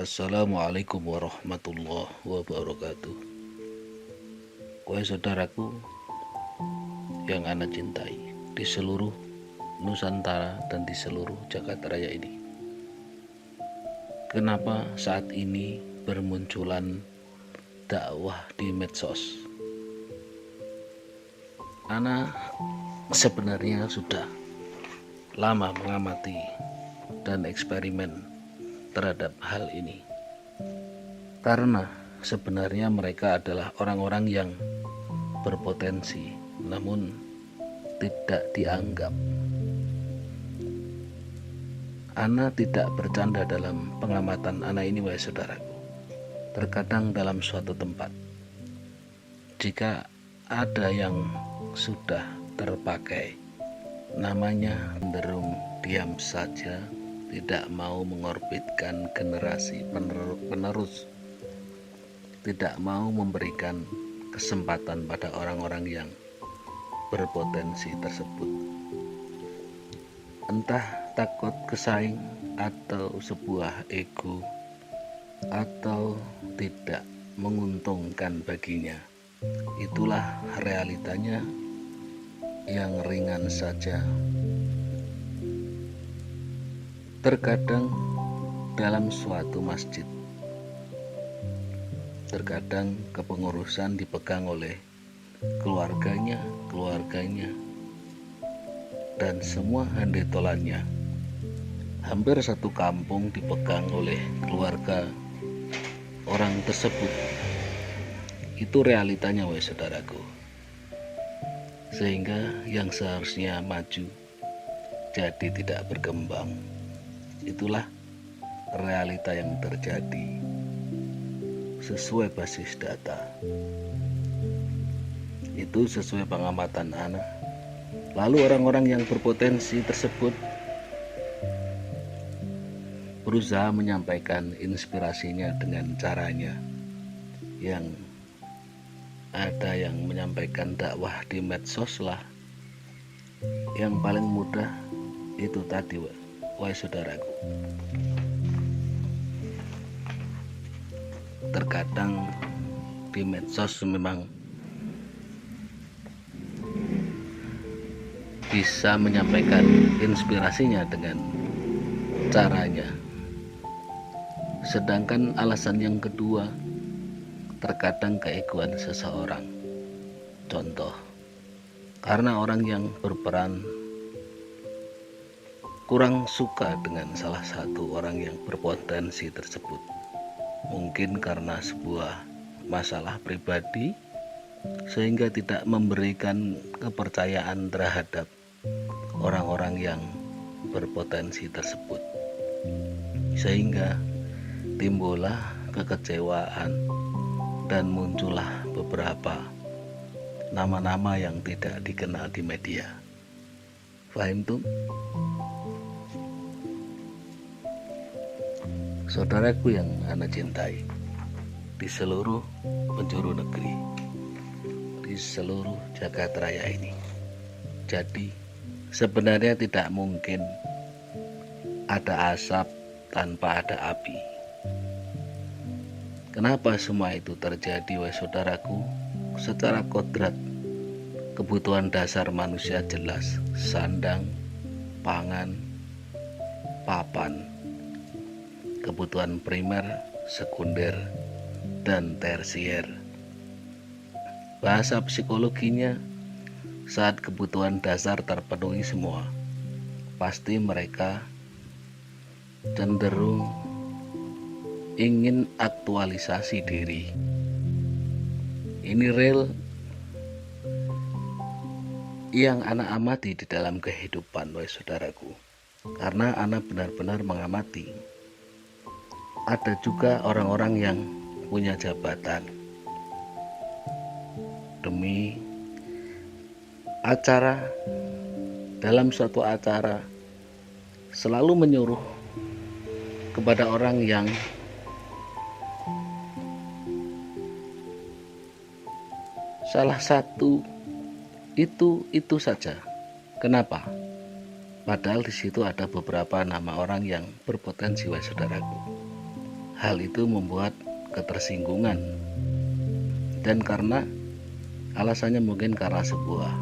Assalamualaikum warahmatullahi wabarakatuh. Wahai saudaraku yang ana cintai di seluruh Nusantara dan di seluruh jagat raya ini. Kenapa saat ini bermunculan dakwah di medsos? Ana sebenarnya sudah lama mengamati dan eksperimen terhadap hal ini, karena sebenarnya mereka adalah orang-orang yang berpotensi namun tidak dianggap. Ana tidak bercanda dalam pengamatan ana ini, wahai saudaraku. Terkadang dalam suatu tempat, jika ada yang sudah terpakai, namanya cenderung diam saja, tidak mau mengorbitkan generasi penerus, tidak mau memberikan kesempatan pada orang-orang yang berpotensi tersebut. Entah takut kesaing atau sebuah ego atau tidak menguntungkan baginya. Itulah realitanya yang ringan saja. Terkadang dalam suatu masjid, terkadang kepengurusan dipegang oleh keluarganya, dan semua handetolannya. Hampir satu kampung dipegang oleh keluarga orang tersebut. Itu realitanya, wahai saudaraku. Sehingga yang seharusnya maju jadi tidak berkembang. Itulah realita yang terjadi sesuai basis data. Itu sesuai pengamatan anak. Lalu orang-orang yang berpotensi tersebut berusaha menyampaikan inspirasinya dengan caranya. Yang ada yang menyampaikan dakwah di medsos lah. Yang paling mudah itu tadi, wahai saudaraku. Terkadang di medsos memang bisa menyampaikan inspirasinya dengan caranya. Sedangkan alasan yang kedua, terkadang keegoan seseorang. Contoh, karena orang yang berperan kurang suka dengan salah satu orang yang berpotensi tersebut. Mungkin karena sebuah masalah pribadi, sehingga tidak memberikan kepercayaan terhadap orang-orang yang berpotensi tersebut. Sehingga timbullah kekecewaan dan muncullah beberapa nama-nama yang tidak dikenal di media. Fahim tuh? Saudaraku yang ana cintai, di seluruh penjuru negeri, di seluruh jagat raya ini. Jadi sebenarnya tidak mungkin ada asap tanpa ada api. Kenapa semua itu terjadi, wahai saudaraku? Secara kodrat, kebutuhan dasar manusia jelas: sandang, pangan, papan. Kebutuhan primer, sekunder, dan tersier. Bahasa psikologinya, saat kebutuhan dasar terpenuhi semua, pasti mereka cenderung ingin aktualisasi diri. Ini real yang anak amati di dalam kehidupan, wahai saudaraku. Karena anak benar-benar mengamati. Ada juga orang-orang yang punya jabatan, demi acara, dalam suatu acara selalu menyuruh kepada orang yang salah satu itu saja. Kenapa? Padahal di situ ada beberapa nama orang yang berpotensi, wahai saudaraku. hal itu membuat ketersinggungan, dan karena alasannya mungkin karena sebuah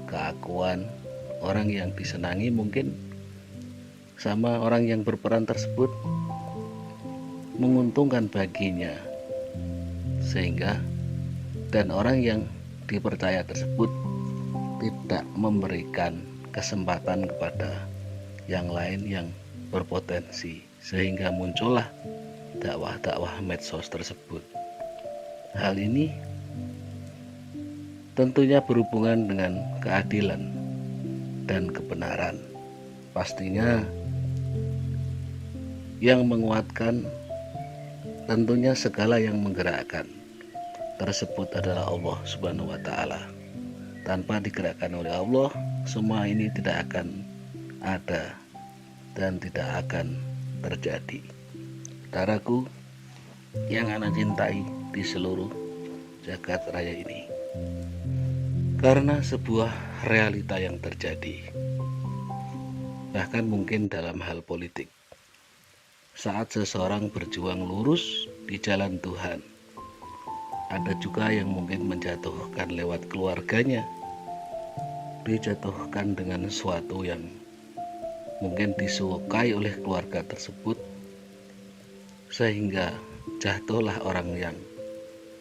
keakuan orang yang disenangi mungkin sama orang yang berperan tersebut menguntungkan baginya, sehingga dan orang yang dipercaya tersebut tidak memberikan kesempatan kepada yang lain yang berpotensi, sehingga muncullah dakwah-dakwah medsos tersebut. Hal ini tentunya berhubungan dengan keadilan dan kebenaran. Pastinya yang menguatkan tentunya segala yang menggerakkan tersebut adalah Allah Subhanahu wa Ta'ala. Tanpa digerakkan oleh Allah, semua ini tidak akan ada dan tidak akan terjadi. Saudaraku yang ana cintai di seluruh jagat raya ini, karena sebuah realita yang terjadi, bahkan mungkin dalam hal politik, saat seseorang berjuang lurus di jalan Tuhan, ada juga yang mungkin menjatuhkan lewat keluarganya, dijatuhkan dengan sesuatu yang mungkin disukai oleh keluarga tersebut, sehingga jatuhlah orang yang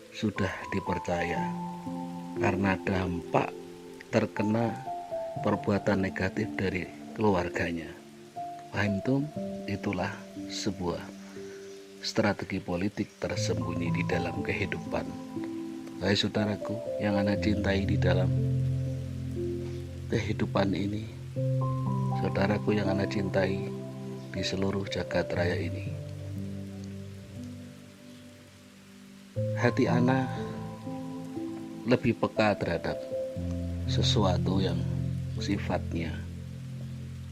sudah dipercaya karena dampak terkena perbuatan negatif dari keluarganya. Paham tuh? Itulah sebuah strategi politik tersembunyi di dalam kehidupan. Hai saudaraku yang ana cintai di dalam kehidupan ini, saudaraku yang ana cintai di seluruh jagat raya ini, hati ana lebih peka terhadap sesuatu yang sifatnya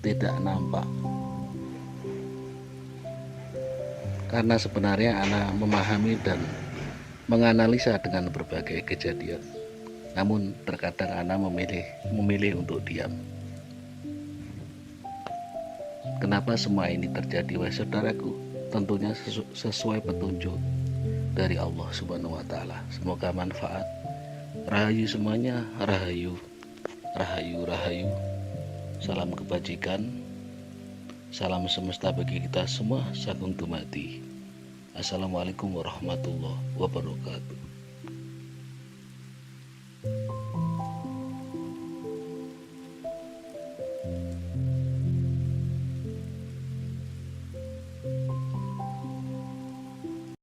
tidak nampak, karena sebenarnya ana memahami dan menganalisa dengan berbagai kejadian, namun terkadang ana memilih untuk diam. Kenapa semua ini terjadi, wahai saudaraku? Tentunya sesuai petunjuk dari Allah Subhanahu wa Ta'ala. Semoga manfaat. Rahayu semuanya, rahayu, rahayu, rahayu. Salam kebajikan, salam semesta bagi kita semua, sagung dumadi. Assalamualaikum warahmatullahi wabarakatuh.